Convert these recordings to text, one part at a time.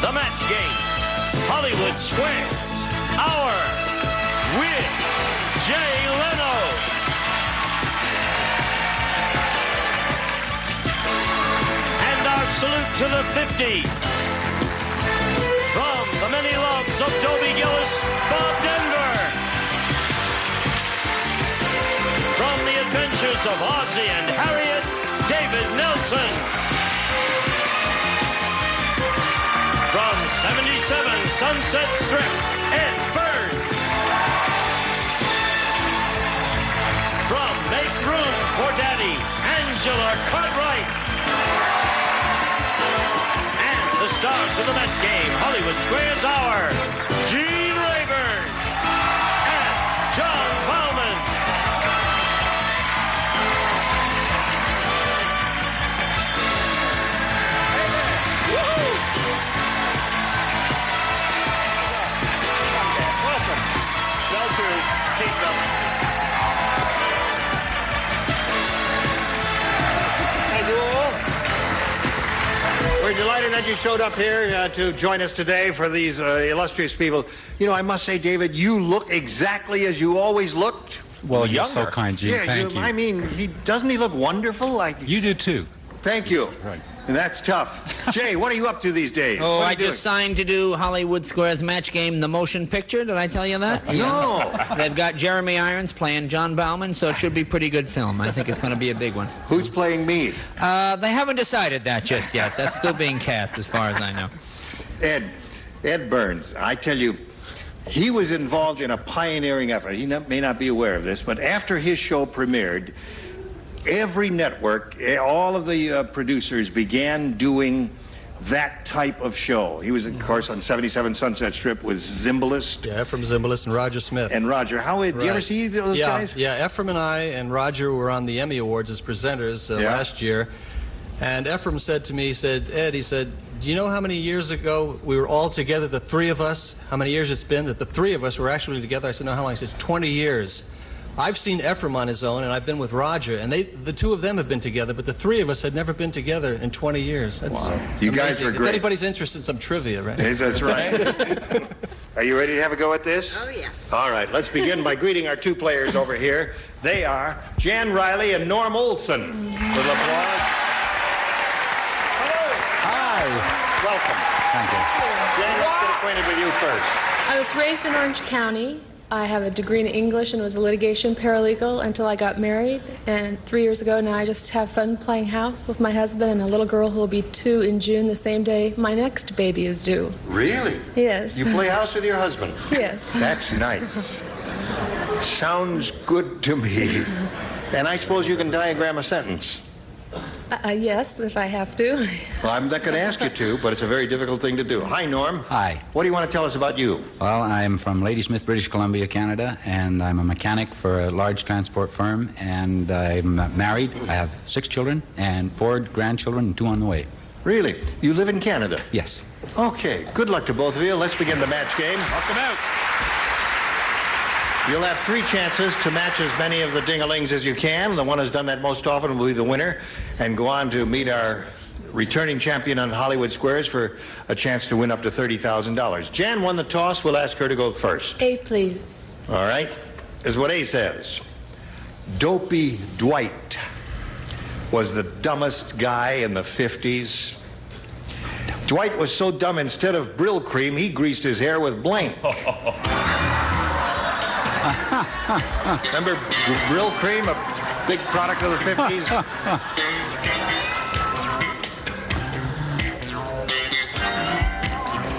the match game, Hollywood Squares, Hour with Jay Leno. And our salute to the 50s. From the many loves of Dobie Gillis, Bob Denver. From the adventures of Ozzie and Harriet, David Nelson. From 77 Sunset Strip, Ed Byrnes. From Make Room for Daddy, Angela Cartwright. And the stars of the match game, Hollywood Squares Hour, Gene Rayburn and John Bauman. We're delighted that you showed up here to join us today for these illustrious people. You know, I must say, David, you look exactly as you always looked. Well, you're so kind, Gene. Yeah, Thank you. I mean, doesn't he look wonderful? Like You do too. Thank you. Right. And that's tough. Jay, what are you up to these days? Oh, What are I you doing? just signed to do Hollywood Squares match game, the motion picture. Did I tell you that? No. They've got Jeremy Irons playing John Bauman, so it should be a pretty good film. I think it's going to be a big one. Who's playing me? They haven't decided that just yet. That's still being cast, as far as I know. Ed Byrnes, I tell you, he was involved in a pioneering effort. He may not be aware of this, but after his show premiered, every network, all of the producers began doing that type of show. He was, of course, on 77 Sunset Strip with Zimbalist. Yeah, Ephraim Zimbalist and Roger Smith. And Roger. Did you ever see those guys? Yeah, Ephraim and I and Roger were on the Emmy Awards as presenters last year. And Ephraim said to me, Ed, he said, do you know how many years ago we were all together, the three of us? How many years it's been that the three of us were actually together? I said, no, how long? He said, 20 years. I've seen Ephraim on his own, and I've been with Roger, and the two of them have been together, but the three of us had never been together in 20 years. That's wow. You guys amazing. are great. If anybody's interested in some trivia, right? Yes, that's right. Are you ready to have a go at this? Oh, yes. All right, let's begin by greeting our two players over here. They are Jan Riley and Norm Olson. Little applause. Hello. Hi. Welcome. Thank you. Jan, let's get acquainted with you first. I was raised in Orange County. I have a degree in English and was a litigation paralegal until I got married. And 3 years ago now I just have fun playing house with my husband and a little girl who will be 2 in June, the same day my next baby is due. Really? Yes. You play house with your husband? Yes. That's nice. Sounds good to me. And I suppose you can diagram a sentence. Yes, if I have to. Well, I'm not going to ask you to, but it's a very difficult thing to do. Hi, Norm. Hi. What do you want to tell us about you? Well, I'm from Ladysmith, British Columbia, Canada, and I'm a mechanic for a large transport firm, and I'm married. I have 6 children and 4 grandchildren and 2 on the way. Really? You live in Canada? Yes. Okay. Good luck to both of you. Let's begin the match game. Welcome out. You'll have 3 chances to match as many of the ding-a-lings as you can. The one who's done that most often will be the winner and go on to meet our returning champion on Hollywood Squares for a chance to win up to $30,000. Jan won the toss. We'll ask her to go first. A, please. All right. This is what A says. Dopey Dwight was the dumbest guy in the 50s. Dwight was so dumb, instead of Brill cream, he greased his hair with blank. Remember Brill cream, a big product of the 50s?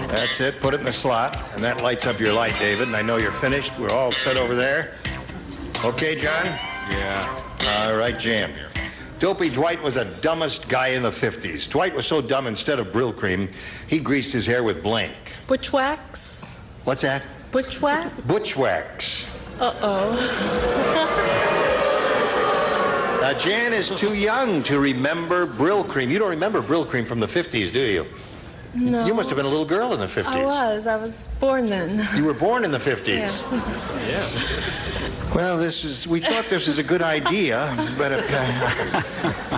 That's it. Put it in the slot, and that lights up your light, David. And I know you're finished. We're all set over there. Okay, John? Yeah. All right, Jan. Dopey Dwight was the dumbest guy in the 50s. Dwight was so dumb, instead of Brill cream, he greased his hair with blank. Butchwax? What's that? Butchwax? Butchwax. Uh-oh. Now, Jan is too young to remember Brill cream. You don't remember Brill cream from the 50s, do you? No. You must have been a little girl in the 50s. I was born then. You were born in the 50s. Yes. Well, we thought this was a good idea, but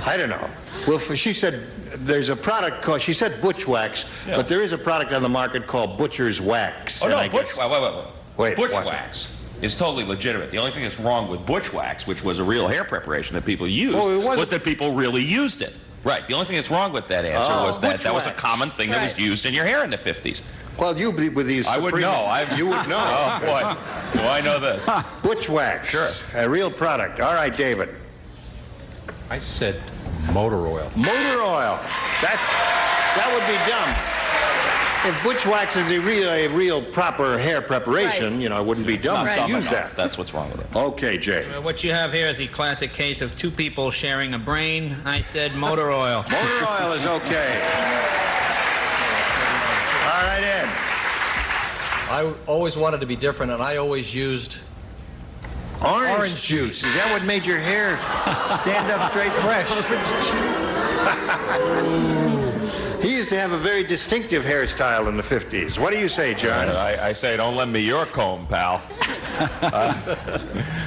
I don't know. Well, she said there's a product called, she said Butch Wax, but there is a product on the market called Butcher's Wax. Oh, no, Butch Wax. Wait, Butch what? Wax is totally legitimate. The only thing that's wrong with Butch Wax, which was a real hair preparation that people used, was that people really used it. Right. The only thing that's wrong with that answer was that that was a common thing that was used in your hair in the 50s. Well, you with these... I would know. You would know. Oh, boy. Do I know this? Butch Wax. Sure. A real product. All right, David. I said motor oil. Motor oil. That would be dumb. If Butch Wax is a real proper hair preparation, you know, it wouldn't be dumb to use that. That's what's wrong with it. Okay, Jay. What you have here is the classic case of two people sharing a brain. I said motor oil. Motor oil is okay. All right, Ed. I always wanted to be different, and I always used Orange juice. Is that what made your hair stand up straight? fresh. He used to have a very distinctive hairstyle in the 50s. What do you say, John? I say, don't lend me your comb, pal.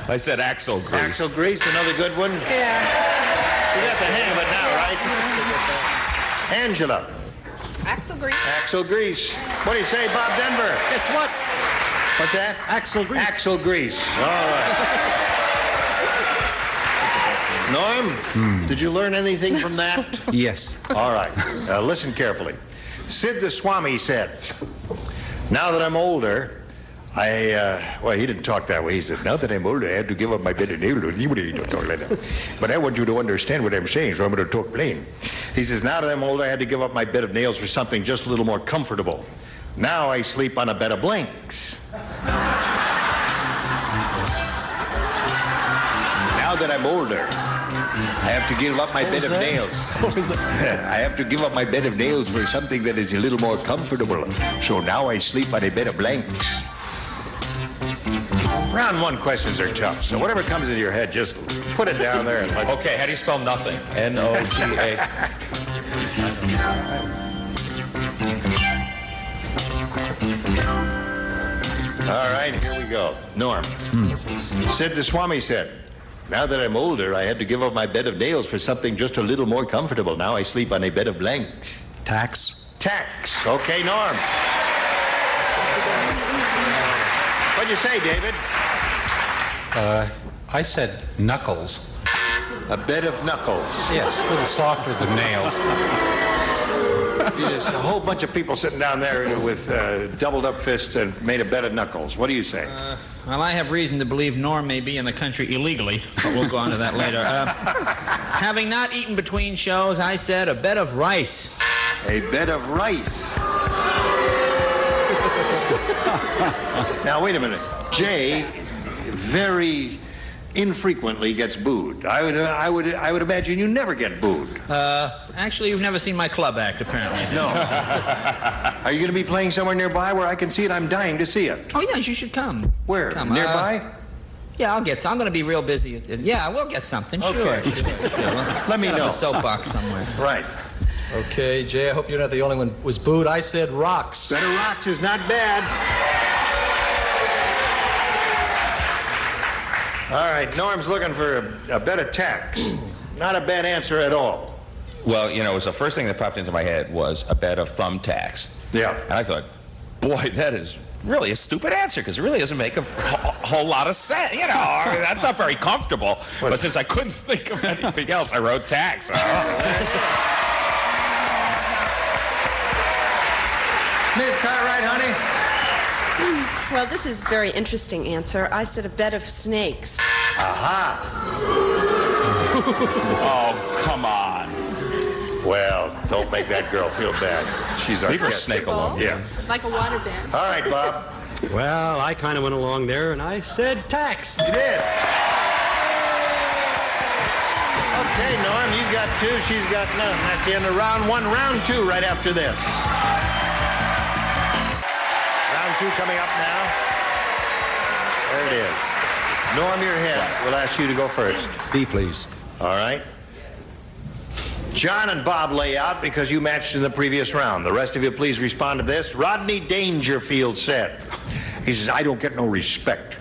I said axle grease. Axle grease, another good one. Yeah. You got the hang of it now, right? Angela. Axle grease. Axle grease. What do you say, Bob Denver? Guess what? What's that? Axle grease. Axle grease. All right. Norm, did you learn anything from that? Yes. All right. Listen carefully. Sid the Swami said, now that I'm older, well, he didn't talk that way. He said, now that I'm older, I have to give up my bed of nails. But I want you to understand what I'm saying, so I'm going to talk plain. He says, now that I'm older, I had to give up my bed of nails for something just a little more comfortable. Now I sleep on a bed of blanks. Now that I'm older, I have to give up my bed of nails. I have to give up my bed of nails for something that is a little more comfortable. So now I sleep on a bed of blanks. Round one questions are tough, so whatever comes into your head, just put it down there. And Okay, how do you spell nothing? N-O-T-A. All right, here we go. Norm. Sid the Swami said, now that I'm older, I had to give up my bed of nails for something just a little more comfortable. Now I sleep on a bed of blanks. Tax. Tax. Okay, Norm. What'd you say, David? I said knuckles. A bed of knuckles. Yes, a little softer than nails. There's a whole bunch of people sitting down there with doubled up fists and made a bed of knuckles. What do you say? Well, I have reason to believe Norm may be in the country illegally, but we'll go on to that later. Having not eaten between shows, I said a bed of rice. A bed of rice. Now, wait a minute. Jay very infrequently gets booed. I would imagine you never get booed. Actually, you've never seen my club act, apparently. No. Are you going to be playing somewhere nearby where I can see it? I'm dying to see it. Oh, yes, you should come. Where? Come, Nearby? Yeah, I'll get some. I'm going to be real busy. Yeah, we'll get something. Okay. Sure. Let me Set up know. a soapbox somewhere. Right. Okay, Jay, I hope you're not the only one who was booed. I said rocks. Bed of rocks is not bad. All right, Norm's looking for a bed of tax. Not a bad answer at all. Well, you know, it was the first thing that popped into my head was a bed of thumbtacks. Yeah. And I thought, boy, that is really a stupid answer because it really doesn't make a whole lot of sense. You know, I mean, that's not very comfortable. But since I couldn't think of anything else, I wrote tax. Ms. Cartwright, honey? Well, this is a very interesting answer. I said a bed of snakes. Aha. Oh, come on. Well, don't make that girl feel bad. She's our Leave her guest. snake alone. Yeah. Like a water bed. All right, Bob. Well, I kind of went along there, and I said tax. You did. Okay, Norm, you've got two. She's got none. That's the end of round one. Round two right after this. Round two coming up now. There it is. Norm, your head. We'll ask you to go first. B, please. All right. John and Bob lay out because you matched in the previous round. The rest of you, please respond to this. Rodney Dangerfield said, he says, I don't get no respect.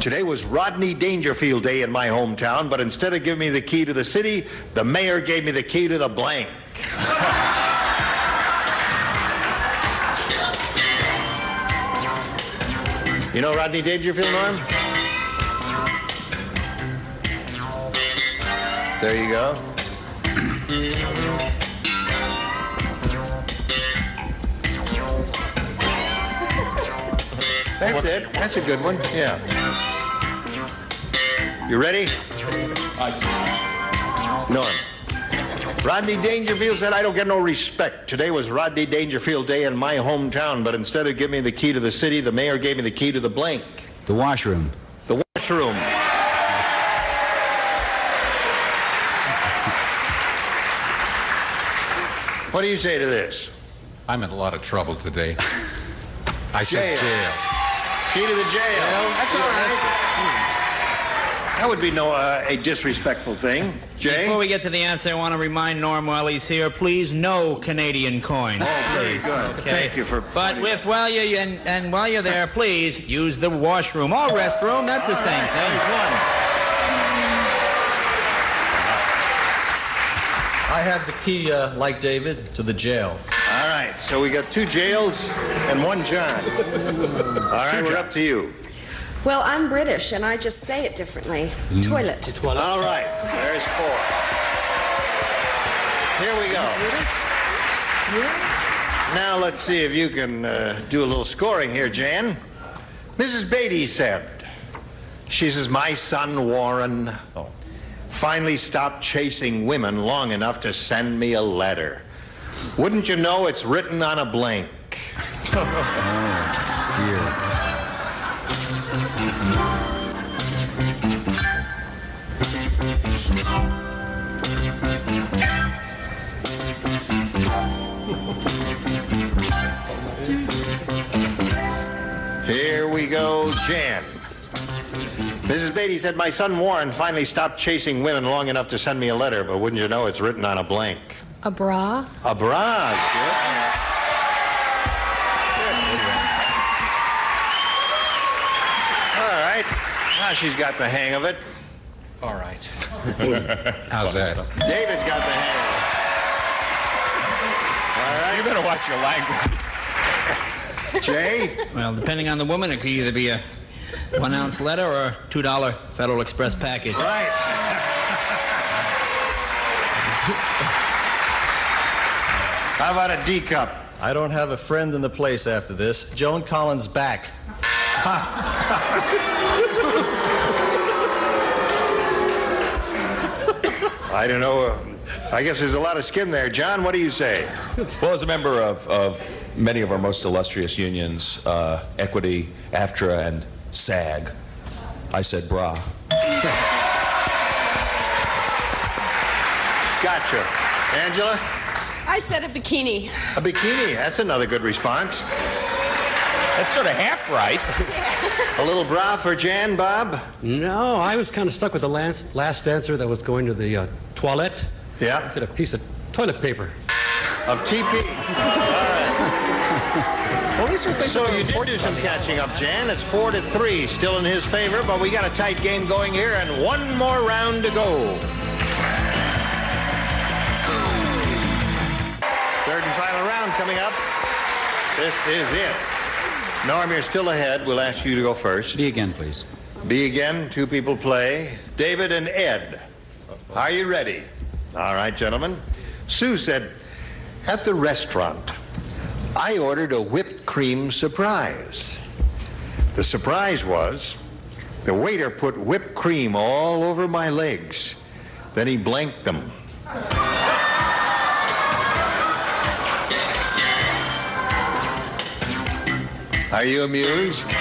Today was Rodney Dangerfield Day in my hometown, but instead of giving me the key to the city, the mayor gave me the key to the blank. You know Rodney Dangerfield, Norm? There you go. That's it. That's a good one. Yeah. You ready? I see. Norm. Rodney Dangerfield said, I don't get no respect. Today was Rodney Dangerfield Day in my hometown, but instead of giving me the key to the city, the mayor gave me the key to the blank. The washroom. The washroom. What do you say to this? I'm in a lot of trouble today. I said jail. Key to the jail. That's all right. That would be a disrespectful thing. Jay? Before we get to the answer, I want to remind Norm while he's here, please, no Canadian coins. Oh, very good. Okay. Thank you for. But while you're there, please use the washroom or restroom. That's the same thing. I have the key, like David, to the jail. All right, so we got 2 jails and 1 John. All right, we're up to you. Well, I'm British, and I just say it differently. Toilet. All right, there's 4. Here we go. Now let's see if you can do a little scoring here, Jan. Mrs. Beatty said, she says, my son Warren finally stopped chasing women long enough to send me a letter. Wouldn't you know it's written on a blank? Oh, dear. Here we go, Jan. Mrs. Beatty said, my son Warren finally stopped chasing women long enough to send me a letter, but wouldn't you know it's written on a blank? A bra. A bra. Good. All right. Now she's got the hang of it. All right. How's that? David's got the hang of it. All right. You better watch your language. Jay? Well, depending on the woman, it could either be a 1-ounce letter or a $2 Federal Express package. Right. How about a D cup? I don't have a friend in the place after this. Joan Collins back. I don't know. I guess there's a lot of skin there. John, what do you say? Well, as a member of many of our most illustrious unions, Equity, AFTRA, and SAG, I said bra. Gotcha. Angela? I said a bikini. A bikini. That's another good response. That's sort of half right. A little bra for Jan, Bob? No, I was kind of stuck with the last answer that was going to the toilet. Yeah. I said a piece of toilet paper. Of TP. All right. Well, so you did do some catching up, Jan. It's 4-3, still in his favor, but we got a tight game going here, and 1 more round to go. Third and final round coming up. This is it. Norm, you're still ahead. We'll ask you to go first. B again, please. B again. 2 people play. David and Ed. Are you ready? All right, gentlemen. Sue said, at the restaurant, I ordered a whipped cream surprise. The surprise was the waiter put whipped cream all over my legs. Then he blanked them. Are you amused? Where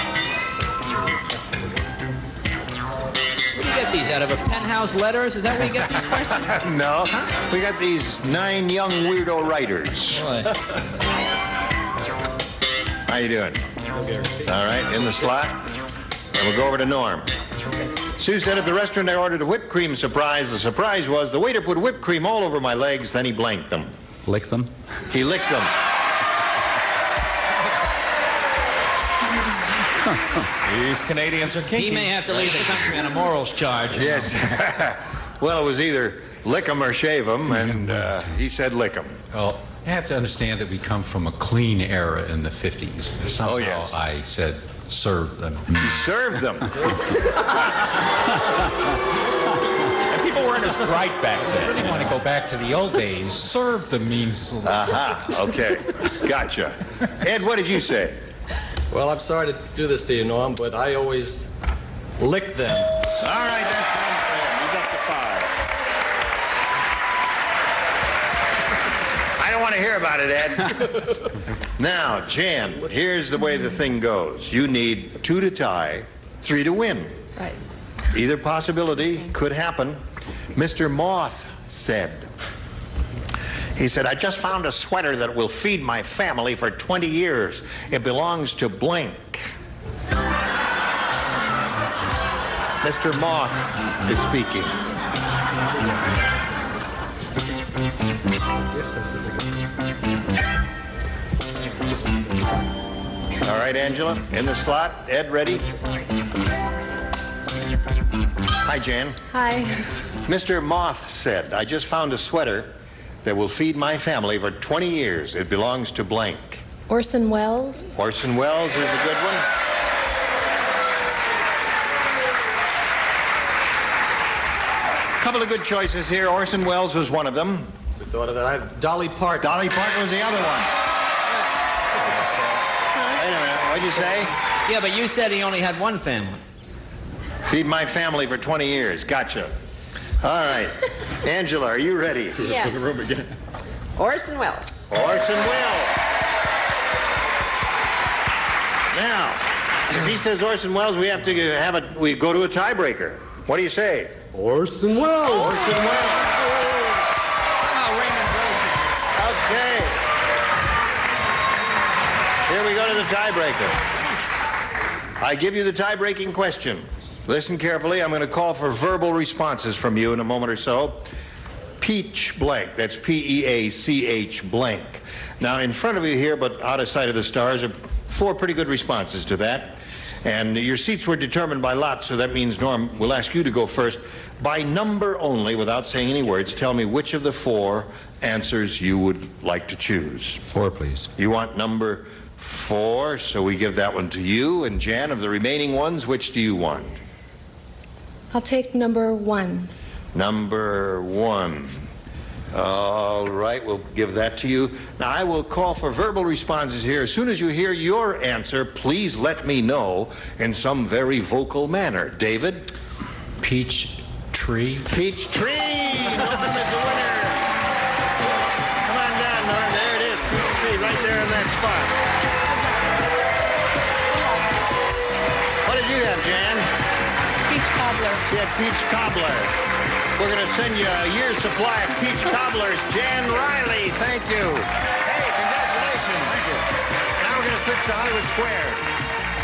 do you get these? Out of a penthouse letters? Is that where you get these questions? No. We got these 9 young weirdo writers. Boy. How you doing? All right, in the slot. And we'll go over to Norm. Sue said at the restaurant I ordered a whipped cream surprise. The surprise was the waiter put whipped cream all over my legs, then he blanked them. Lick them? He licked them. These Canadians are kinky. He may have to leave the country on a morals charge. Yes. Well, it was either lick 'em or shave 'em, and he said lick 'em. Well, you have to understand that we come from a clean era in the 50s. Somehow yes. I said serve them. He served them. And people weren't as bright back then. I didn't want to go back to the old days. Serve them means... Okay. Gotcha. Ed, what did you say? Well, I'm sorry to do this to you, Norm, but I always lick them. All right, that's one for him. He's up to 5. I don't want to hear about it, Ed. Now, Jan, here's the way the thing goes. You need 2 to tie, 3 to win. Right. Either possibility could happen. Mr. Moth said, he said, I just found a sweater that will feed my family for 20 years. It belongs to blank. Mr. Moth is speaking. Yes, that's the big one. All right, Angela, in the slot. Ed, ready? Hi, Jan. Hi. Mr. Moth said, I just found a sweater that will feed my family for 20 years. It belongs to blank. Orson Welles. Orson Welles is a good one. Couple of good choices here. Orson Welles was one of them. We thought of that. I have Dolly Parton. Dolly Parton was the other one. Wait a minute. What'd you say? Yeah, but you said he only had one family. Feed my family for 20 years. Gotcha. All right. Angela, are you ready? Yes. Orson Welles. Orson Welles. Now, if he says Orson Welles, we have to we go to a tiebreaker. What do you say? Orson Welles. Orson Welles. Okay. Here we go to the tiebreaker. I give you the tie-breaking question. Listen carefully. I'm going to call for verbal responses from you in a moment or so. Peach blank. That's P-E-A-C-H blank. Now, in front of you here, but out of sight of the stars, are 4 pretty good responses to that. And your seats were determined by lot, so that means, Norm, we'll ask you to go first. By number only, without saying any words, tell me which of the 4 answers you would like to choose. 4, please. You want number 4, so we give that one to you. And Jan, of the remaining ones, which do you want? I'll take number 1. Number 1. All right, we'll give that to you. Now, I will call for verbal responses here. As soon as you hear your answer, please let me know in some very vocal manner. David? Peach tree. Peach tree! Norm is the winner. Come on down, Norm. There it is. Peach tree, right there in that spot. What did you have, Jan? Peach cobbler. She had peach cobbler. We're going to send you a year's supply of peach cobblers. Jan Riley, thank you. Hey, congratulations. Thank you. Now we're going to switch to Hollywood Square.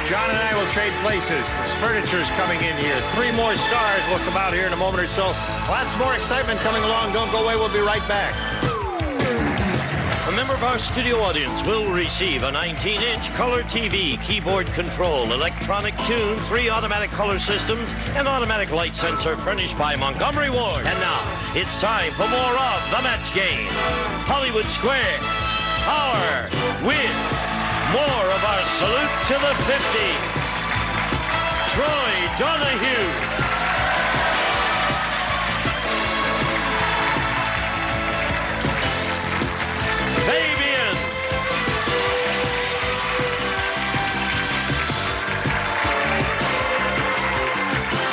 John and I will trade places. This furniture's coming in here. 3 more stars will come out here in a moment or so. Lots more excitement coming along. Don't go away. We'll be right back. A member of our studio audience will receive a 19-inch color TV, keyboard control, electronic tune, 3 automatic color systems, and automatic light sensor furnished by Montgomery Ward. And now, it's time for more of The Match Game. Hollywood Square, Power, with more of our salute to the 50s. Troy Donahue. Fabian.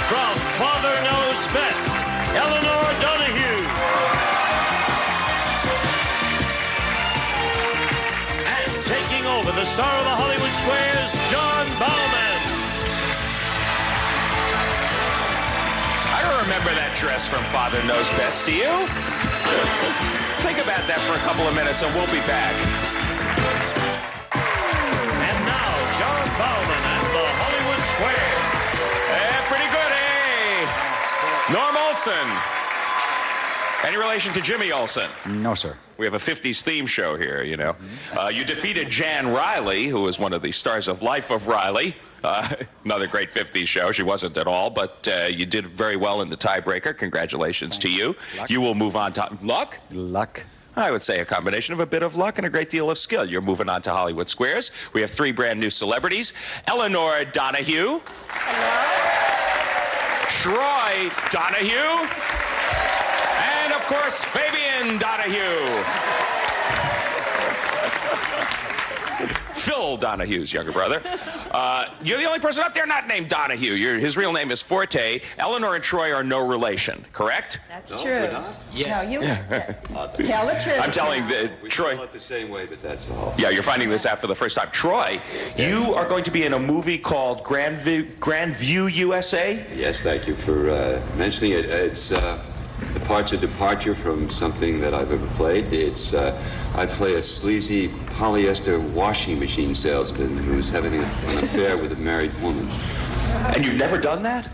From Father Knows Best, Elinor Donahue. And taking over, the star of the Hollywood Squares, John Bowman. I remember that dress from Father Knows Best. Do you? Think about that for a couple of minutes and we'll be back. And now, John Bowman at the Hollywood Square. Pretty good, eh? Olsen. Any relation to Jimmy Olsen? No, sir. We have a 50s theme show here, you know. You defeated Jan Riley, who was one of the stars of Life of Riley. Another great 50s show. She wasn't at all, but you did very well in the tiebreaker. Congratulations to you. Luck. You will move on to... Luck? Luck. I would say a combination of a bit of luck and a great deal of skill. You're moving on to Hollywood Squares. We have 3 brand new celebrities. Elinor Donahue. Hello. Troy Donahue. And, of course, Fabian Donahue. Phil Donahue's younger brother. You're the only person up there not named Donahue. His real name is Forte. Elinor and Troy are no relation, correct? That's true. Yes. No, you tell the truth. I'm telling Troy. We it the same way, but that's all. Yeah, you're finding this out for the first time. Troy, you are going to be in a movie called Grand View USA? Yes, thank you for mentioning it. It's a departure from something that I've ever played. It's I play a sleazy polyester washing machine salesman who's having an affair with a married woman. And you've never done that?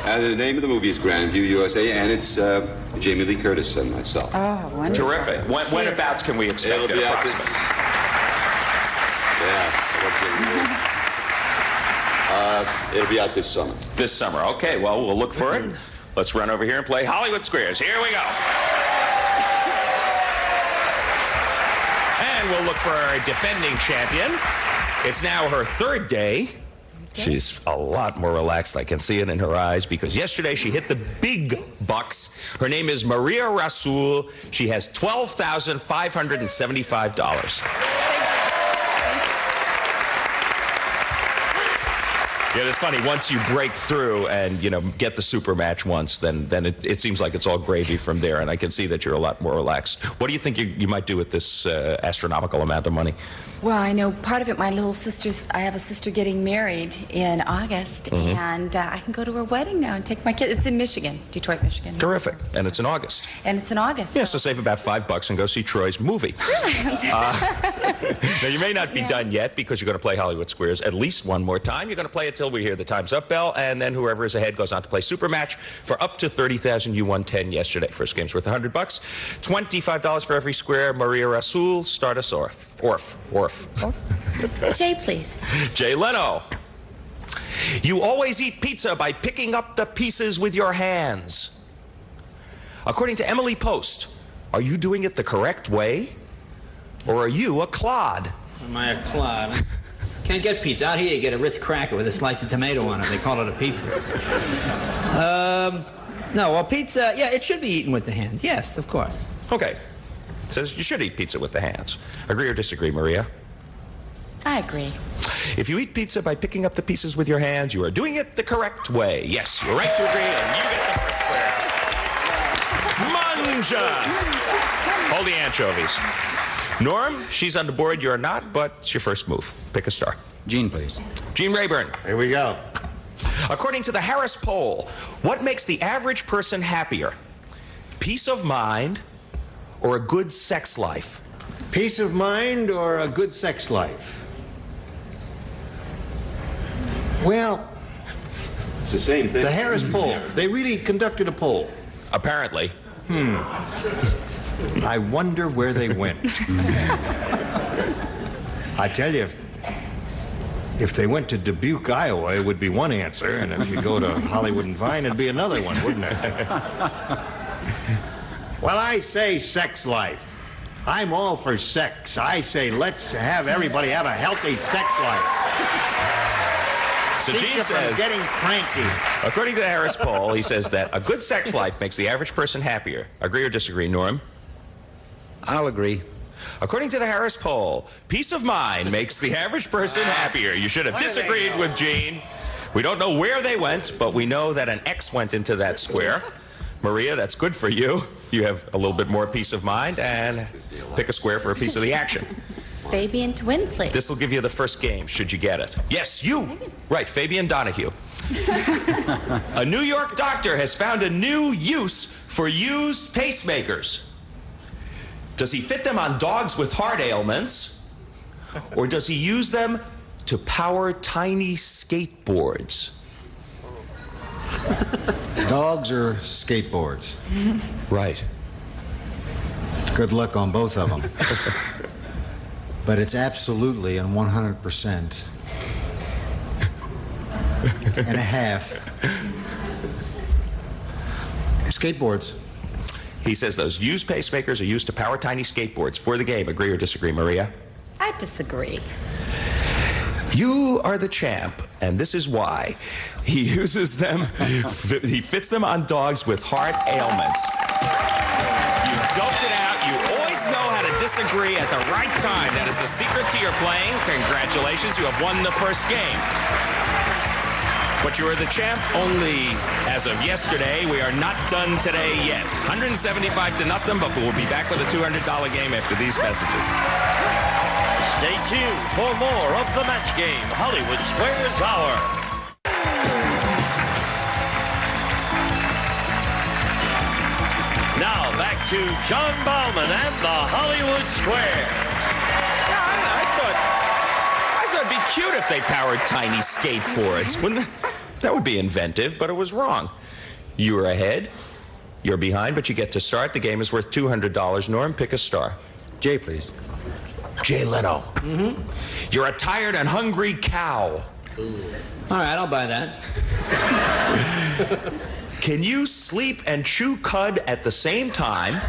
And the name of the movie is Grand View USA, and it's Jamie Lee Curtis and myself. Oh, wonderful. Terrific. Whenabouts can we expect it approximately? It'll be out this summer. This summer. Okay, well, we'll look for it. Let's run over here and play Hollywood Squares. Here we go. And we'll look for our defending champion. It's now her 3rd day. She's a lot more relaxed. I can see it in her eyes because yesterday she hit the big bucks. Her name is Maria Rasul. She has $12,575. Yeah, it's funny. Once you break through and, you know, get the super match once, then it seems like it's all gravy from there, and I can see that you're a lot more relaxed. What do you think you might do with this astronomical amount of money? Well, I know part of it, my little sister's, I have a sister getting married in August, and I can go to her wedding now and take my kids. It's in Michigan, Detroit, Michigan. Terrific. And it's in August. And it's in August. Yeah, so save about $5 and go see Troy's movie. Now, you may not be done yet because you're going to play Hollywood Squares at least one more time. You're going to play it till we hear the time's up bell, and then whoever is ahead goes on to play Super Match for up to $30,000. You won 10 yesterday. First game's worth $100. $25 for every square. Maria Rasul, start us off. Orf. Jay, please. Jay Leno. You always eat pizza by picking up the pieces with your hands. According to Emily Post, are you doing it the correct way? Or are you a clod? Am I a clod? Can't get pizza. Out here you get a Ritz cracker with a slice of tomato on it. They call it a pizza. No, well, pizza, yeah, it should be eaten with the hands. Yes, of course. Okay. It says you should eat pizza with the hands. Agree or disagree, Maria? I agree. If you eat pizza by picking up the pieces with your hands, you are doing it the correct way. Yes, you're right to agree, and you get the first square. Manja! Hold the anchovies. Norm, she's on the board, you're not, but it's your first move. Pick a star. Gene, please. Gene Rayburn. Here we go. According to the Harris poll, what makes the average person happier? Peace of mind or a good sex life? Peace of mind or a good sex life? Well, It's the same thing. the Harris poll, they really conducted a poll. Apparently. I wonder where they went. I tell you, if they went to Dubuque, Iowa, it would be one answer, and if you go to Hollywood and Vine, it'd be another one, wouldn't it? Well, I say sex life. I'm all for sex. I say let's have everybody have a healthy sex life. So Keep Gene you from says, getting cranky. according to the Harris poll, he says that a good sex life makes the average person happier. Agree or disagree, Norm? I'll agree. According to the Harris poll, peace of mind makes the average person happier. You should have disagreed with Gene. We don't know where they went, but we know that an X went into that square. Maria, that's good for you. You have a little bit more peace of mind, and pick a square for a piece of the action. Fabian to win, please. This will give you the first game, should you get it. Yes, you. Right, Fabian Donahue. A New York doctor has found a new use for used pacemakers. Does he fit them on dogs with heart ailments, or does he use them to power tiny skateboards? Dogs or skateboards? Right. Good luck on both of them. But it's absolutely and 100% and a half. Skateboards. He says those used pacemakers are used to power tiny skateboards for the game. Agree or disagree, Maria? I disagree. You are the champ, and this is why. He uses them, he fits them on dogs with heart ailments. You doped it out. You always know how to disagree at the right time. That is the secret to your playing. Congratulations, you have won the first game. But you are the champ only as of yesterday. We are not done today yet. 175 to nothing, but we'll be back with a $200 game after these messages. Stay tuned for more of the match game, Hollywood Squares Hour. Now back to John Bauman and the Hollywood Square. I thought it'd be cute if they powered tiny skateboards. That would be inventive, but it was wrong. You were ahead, you're behind, but you get to start. The game is worth $200. Norm, pick a star. Jay, please. Jay Leno. Mm-hmm. You're a tired and hungry cow. All right, I'll buy that. Can you sleep and chew cud at the same time?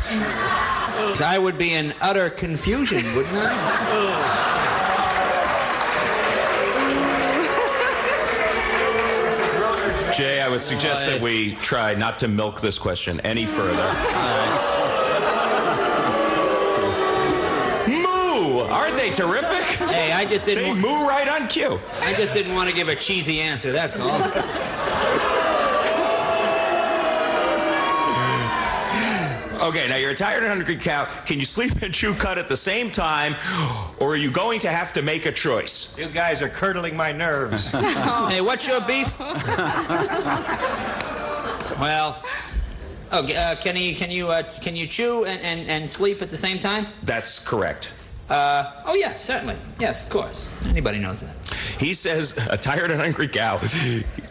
I would be in utter confusion, wouldn't I? Jay, I would suggest that we try not to milk this question any further. Moo! Aren't they terrific? Hey, I just didn't... They moo right on cue. I just didn't want to give a cheesy answer, that's all. Okay, now you're a tired and hungry cow. Can you sleep and chew cud at the same time, or are you going to have to make a choice? You guys are curdling my nerves. Hey, what's your beef? Well, okay, can you chew and sleep at the same time? That's correct. Oh yes, certainly. Yes, of course. Anybody knows that. He says a tired and hungry cow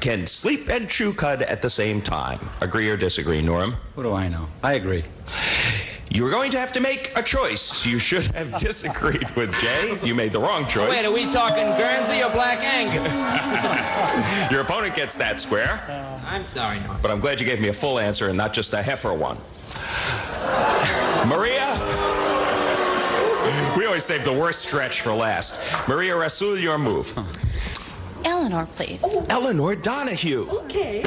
can sleep and chew cud at the same time. Agree or disagree, Norm? What do I know? I agree. You're going to have to make a choice. You should have disagreed with Jay. You made the wrong choice. Wait, are we talking Guernsey or Black Angus? Your opponent gets that square. I'm sorry, Norm. But I'm glad you gave me a full answer and not just a heifer one. Maria? We always save the worst stretch for last. Maria Rasul, your move. Elinor, please. Oh, Elinor Donahue. Okay.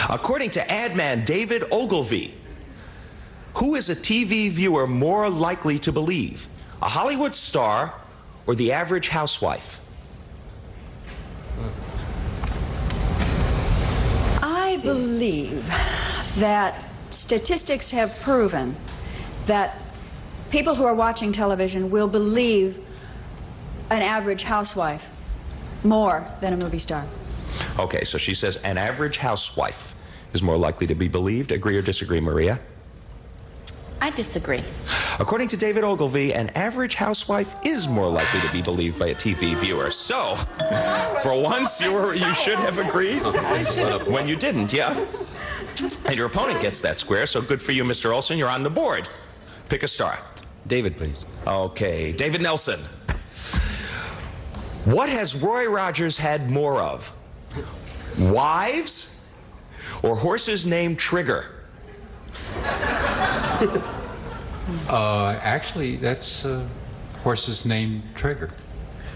According to ad man David Ogilvy, who is a TV viewer more likely to believe? A Hollywood star or the average housewife? I believe that statistics have proven that people who are watching television will believe an average housewife more than a movie star. Okay, so she says an average housewife is more likely to be believed. Agree or disagree, Maria? I disagree. According to David Ogilvy, an average housewife is more likely to be believed by a TV viewer. So, for once, you should have agreed when you didn't, yeah? And your opponent gets that square, so good for you, Mr. Olson. You're on the board. Pick a star. David, please. Okay, David Nelson. What has Roy Rogers had more of? Wives or horses named Trigger? Actually, that's horses named Trigger.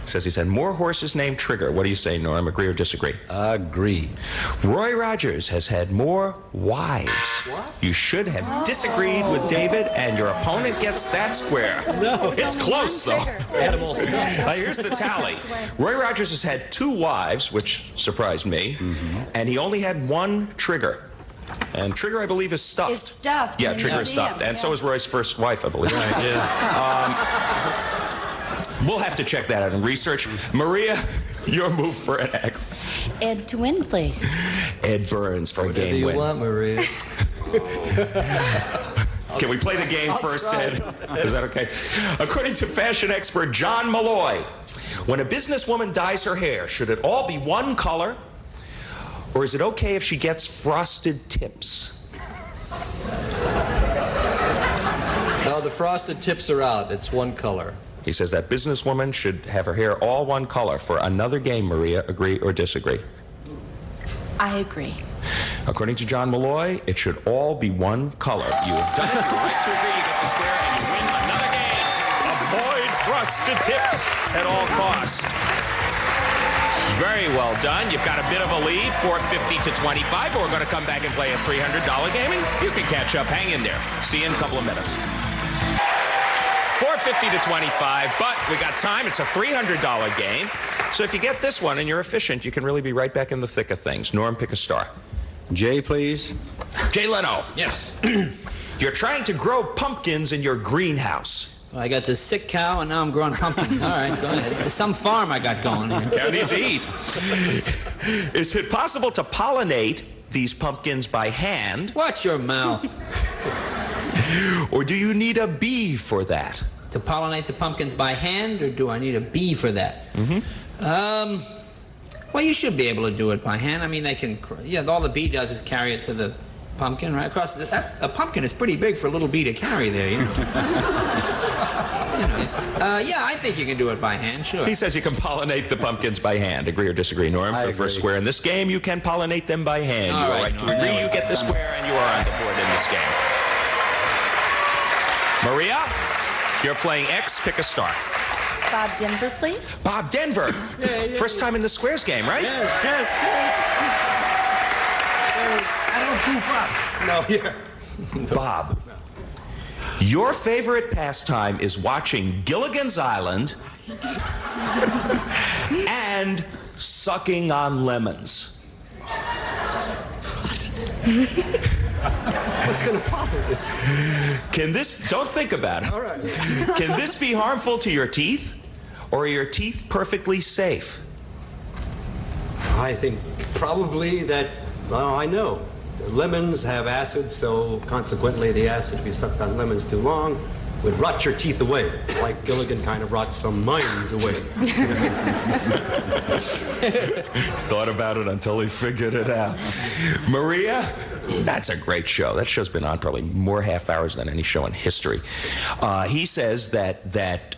Says he's had more horses named Trigger. What do you say, Norm? Agree or disagree? Agree. Roy Rogers has had more wives. What? You should have disagreed with David, and your opponent gets that square. No. It's close, though. Animal stuff. Here's the tally. Roy Rogers has had 2 wives, which surprised me, and he only had 1 Trigger. And Trigger, I believe, is stuffed. Is stuffed. Yeah, Trigger is stuffed. And so is Roy's first wife, I believe. Right, yeah. We'll have to check that out in research. Maria, your move for an X. Ed to win, please. Ed Byrnes for a Whatever game you win. want, Maria. Can we play the game first, Ed? Is that okay? According to fashion expert John Malloy, when a businesswoman dyes her hair, should it all be one color? Or is it okay if she gets frosted tips? No, the frosted tips are out. It's one color. He says that businesswoman should have her hair all one color. For another game, Maria, agree or disagree? I agree. According to John Malloy, it should all be one color. You have done it. You're right to agree. You get the square and you win another game. Avoid frosted tips at all costs. Very well done. You've got a bit of a lead, 450 to 25, but we're going to come back and play a $300 game, and you can catch up. Hang in there. See you in a couple of minutes. 450 to 25, but we got time. It's a $300 game. So if you get this one and you're efficient, you can really be right back in the thick of things. Norm, pick a star. Jay, please. Jay Leno. Yes. You're trying to grow pumpkins in your greenhouse. Well, I got this sick cow, and now I'm growing pumpkins. All right, go ahead. This is some farm I got going here. Cow needs to eat. Is it possible to pollinate these pumpkins by hand? Watch your mouth. Or do you need a bee for that? To pollinate the pumpkins by hand, or do I need a bee for that? Well, you should be able to do it by hand. I mean, they can, yeah, all the bee does is carry it to the pumpkin, right across. That's a pumpkin is pretty big for a little bee to carry there, you know. Yeah, I think you can do it by hand, sure. He says you can pollinate the pumpkins by hand. Agree or disagree, Norm? For the first square in this game, you can pollinate them by hand. You are right to agree. You get the square, and you are on the board in this game. Maria, you're playing X. Pick a star. Bob Denver, please. Bob Denver. First time in the squares game, right? Yes. I don't do Bob. No, Bob, your favorite pastime is watching Gilligan's Island and sucking on lemons. What's going to follow this? Can this, don't think about it. All right. Can this be harmful to your teeth, or are your teeth perfectly safe? I think probably that, well, I know. Lemons have acid, so consequently the acid, if you sucked on lemons too long, would rot your teeth away, like Gilligan kind of rots some minds away. Thought about it until he figured it out. Maria, that's a great show. That show's been on probably more half hours than any show in history. He says that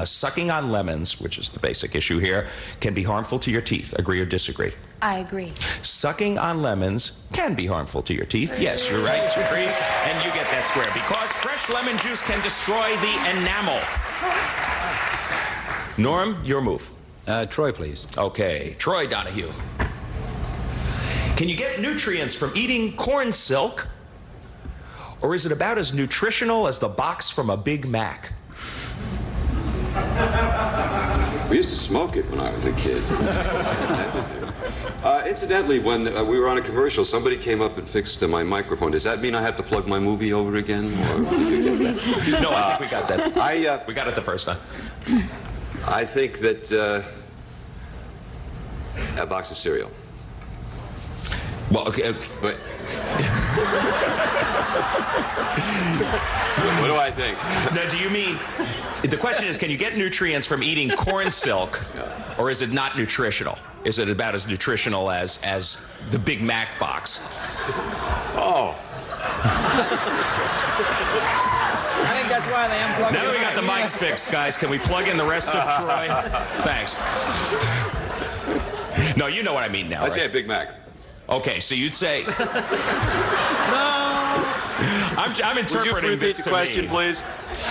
sucking on lemons, which is the basic issue here, can be harmful to your teeth. Agree or disagree? I agree. Sucking on lemons can be harmful to your teeth. Yes, you're right to agree, and you get that square, because fresh lemon juice can destroy the enamel. Norm, your move. Troy, please. Okay, Troy Donahue. Can you get nutrients from eating corn silk, or is it about as nutritional as the box from a Big Mac? We used to smoke it when I was a kid. Incidentally, when we were on a commercial, somebody came up and fixed my microphone. Does that mean I have to plug my movie over again? Or did you get that? No, I think we got that. We got it the first time. I think that a box of cereal. Well, okay. But what do I think? Now, do you mean, the question is, can you get nutrients from eating corn silk, or is it not nutritional? Is it about as nutritional as the Big Mac box? Oh. I think that's why they unplugged Now that we got the mics fixed, guys, can we plug in the rest of Troy? Thanks. No, you know what I mean now, I'd say a right? Big Mac. Okay, so you'd say... No. I'm interpreting Would you repeat this the to question, mean, please?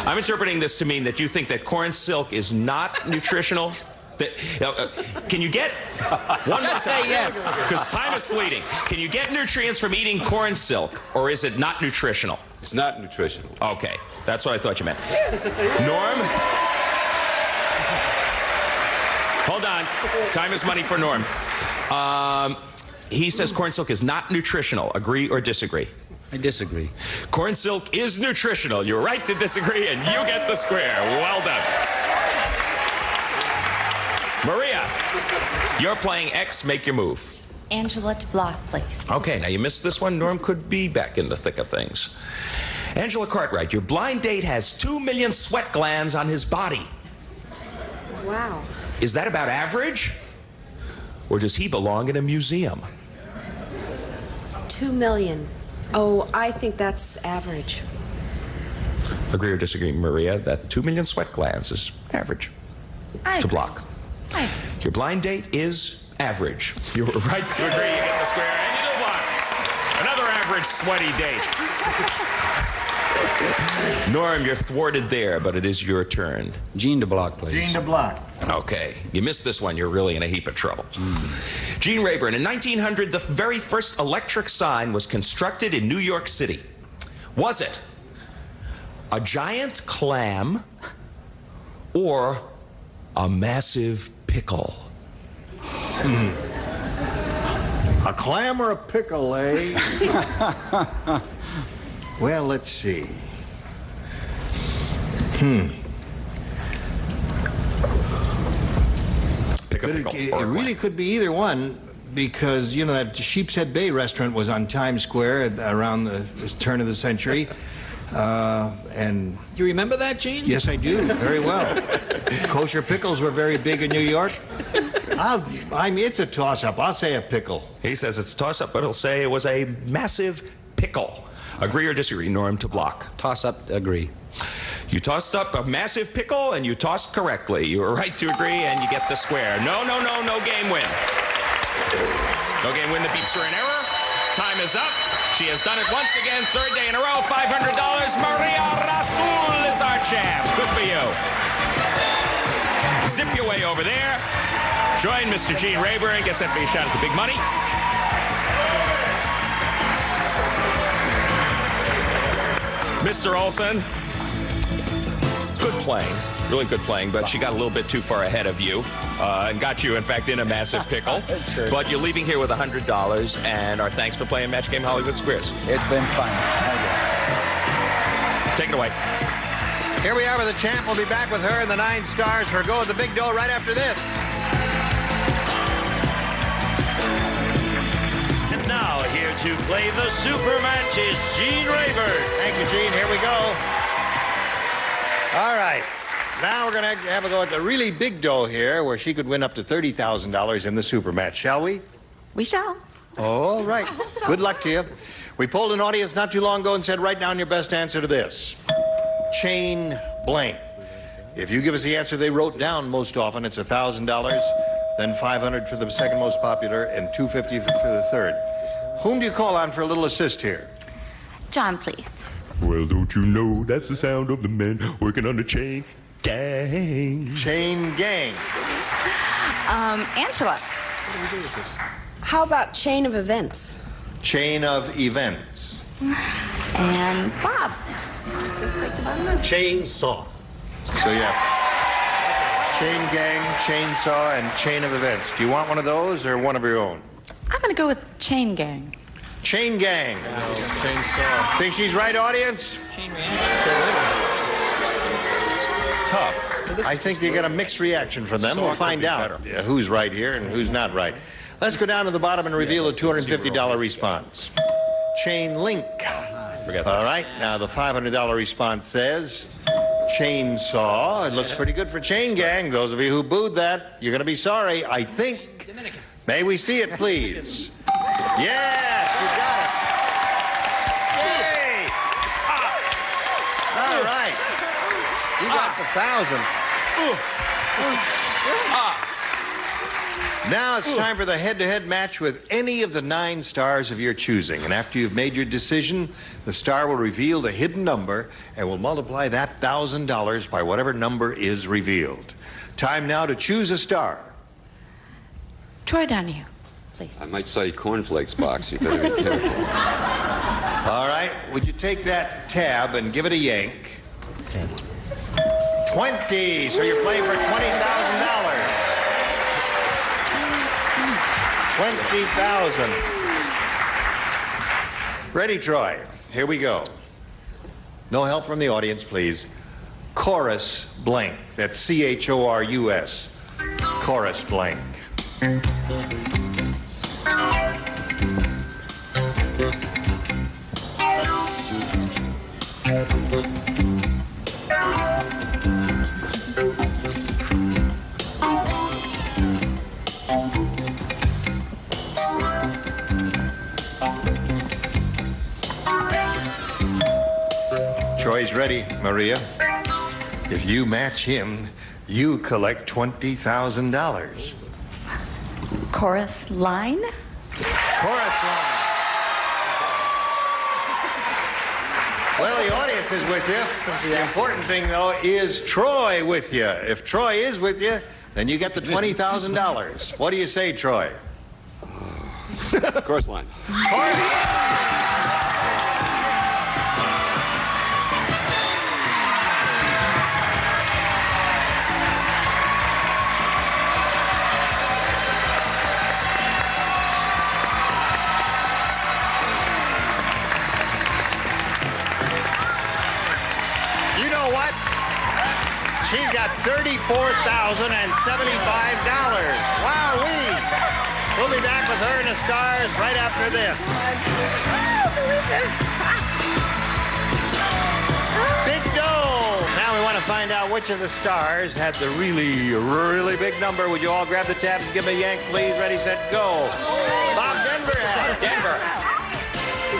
I'm interpreting this to mean that you think that corn silk is not nutritional. Can you get one more Just say time? yes. Because time is fleeting. Can you get nutrients from eating corn silk, or is it not nutritional? It's not nutritional. Okay, that's what I thought you meant. Norm? Hold on. Time is money for Norm. He says corn silk is not nutritional. Agree or disagree? I disagree. Corn silk is nutritional. You're right to disagree, and you get the square. Well done. Maria, you're playing X. Make your move. Angela to block, please. Okay, now you missed this one. Norm could be back in the thick of things. Angela Cartwright, your blind date has 2 million sweat glands on his body. Wow. Is that about average? Or does he belong in a museum? 2 million. Oh, I think that's average. Agree or disagree, Maria, that 2 million sweat glands is average to block? Your blind date is average. You were right to agree. You get the square and you do block. Another average sweaty date. Norm, you're thwarted there, but it is your turn. Gene to block, please. Gene to block. Okay. You missed this one, you're really in a heap of trouble. Gene Rayburn, in 1900, the very first electric sign was constructed in New York City. Was it a giant clam or a massive pickle? A clam or a pickle, eh? Well, let's see. Pick a pickle. It really could be either one, because, you know, that Sheepshead Bay restaurant was on Times Square around the turn of the century. And you remember that, Gene? yes, I do, very well. Kosher pickles were very big in New York. It's a toss-up. I'll say a pickle. He says it's a toss-up, but he'll say it was a massive pickle. Agree or disagree, Norm, to block? Toss-up, agree. You tossed up a massive pickle, and you tossed correctly. You were right to agree, and you get the square. No game win. No game win. The beeps are in error. Time is up. She has done it once again, third day in a row. $500. Maria Rasul is our champ. Good for you. Zip your way over there. Join Mr. Gene Rayburn. Get set for your shot at the big money. Mr. Olson, good playing, really good playing, but she got a little bit too far ahead of you and got you, in fact, in a massive pickle. Sure. But you're leaving here with $100, and our thanks for playing Match Game Hollywood Squares. It's been fun. Take it away. Here we are with the champ. We'll be back with her and the 9 stars for a go at the big dough right after this. And now, here to play the super match is Gene Rayburn. Thank you, Gene. Here we go. All right. Now we're going to have a go at the really big dough here, where she could win up to $30,000 in the super match, shall we? We shall. All right. Good luck to you. We polled an audience not too long ago and said, write down your best answer to this. Chain blank. If you give us the answer they wrote down most often, it's $1,000, then $500 for the second most popular, and $250 for the third. Whom do you call on for a little assist here? John, please. Well, don't you know that's the sound of the men working on the chain gang? Chain gang. Angela. How about chain of events? Chain of events. And Bob. Chainsaw. So yeah. Chain gang, chainsaw, and chain of events. Do you want one of those or one of your own? I'm going to go with chain gang. Chain gang. Chainsaw. Think she's right, audience? Chain reaction. It's tough. I think you get a mixed reaction from them. We'll find out who's right here and who's not right. Let's go down to the bottom and reveal a $250 response. Chain link. Forget that. All right, now the $500 response says chainsaw. It looks pretty good for chain gang. Those of you who booed that, you're going to be sorry, I think. Dominican. May we see it, please? Yes, you got it. Yay! All right. You got the 1,000. Now it's time for the head-to-head match with any of the 9 stars of your choosing. And after you've made your decision, the star will reveal the hidden number and will multiply that $1,000 by whatever number is revealed. Time now to choose a star. Troy Donahue, please. I might say cornflakes box. You better be careful. All right. Would you take that tab and give it a yank? 20. So you're playing for $20,000. 20,000. Ready, Troy? Here we go. No help from the audience, please. Chorus blank. That's C-H-O-R-U-S. Chorus blank. ready, Maria. If you match him, you collect $20,000. Chorus line? Chorus line. Well, the audience is with you. The important thing, though, is Troy with you. If Troy is with you, then you get the $20,000. What do you say, Troy? Chorus line. Chorus line. You know what? She's got $34,075. Wowee! We'll be back with her and the stars right after this. Big dough! Now we want to find out which of the stars had the really, really big number. Would you all grab the tabs and give me a yank, please? Ready, set, go. Bob Denver had it. Denver.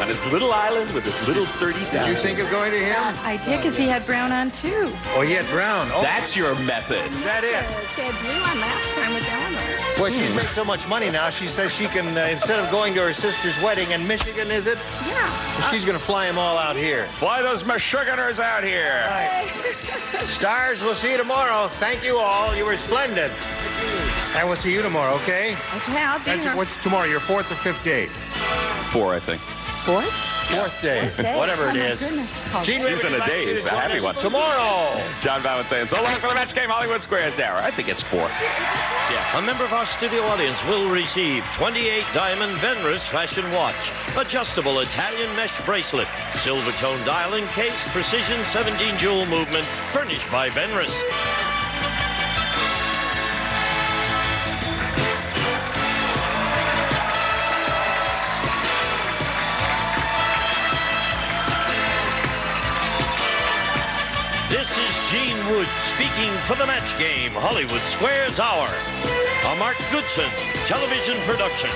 On his little island with his little 30,000. Did you think of going to him? I did, because he had brown on, too. Oh, he had brown. Oh. That's your method. Is that it? She had blue on last time with Elinor. Well, she's made so much money now, she says she can, instead of going to her sister's wedding in Michigan, is it? Yeah. She's going to fly them all out here. Fly those Michiganers out here. Right. Stars, we'll see you tomorrow. Thank you all. You were splendid. And we'll see you tomorrow, okay? Okay, I'll be here. What's tomorrow, your fourth or fifth date? 4, I think. Fourth? Fourth day. Okay. Whatever Oh, it my is. goodness. Gene, She's in a daze, a happy one. Tomorrow. John Bowen saying, so long for the Match Game Hollywood Squares Hour. I think it's 4. Yeah. A member of our studio audience will receive 28 diamond Byrnes fashion watch, adjustable Italian mesh bracelet, silver tone dialing case, precision 17 jewel movement, furnished by Byrnes. This is Gene Wood speaking for the Match Game Hollywood Squares Hour. A Mark Goodson television production.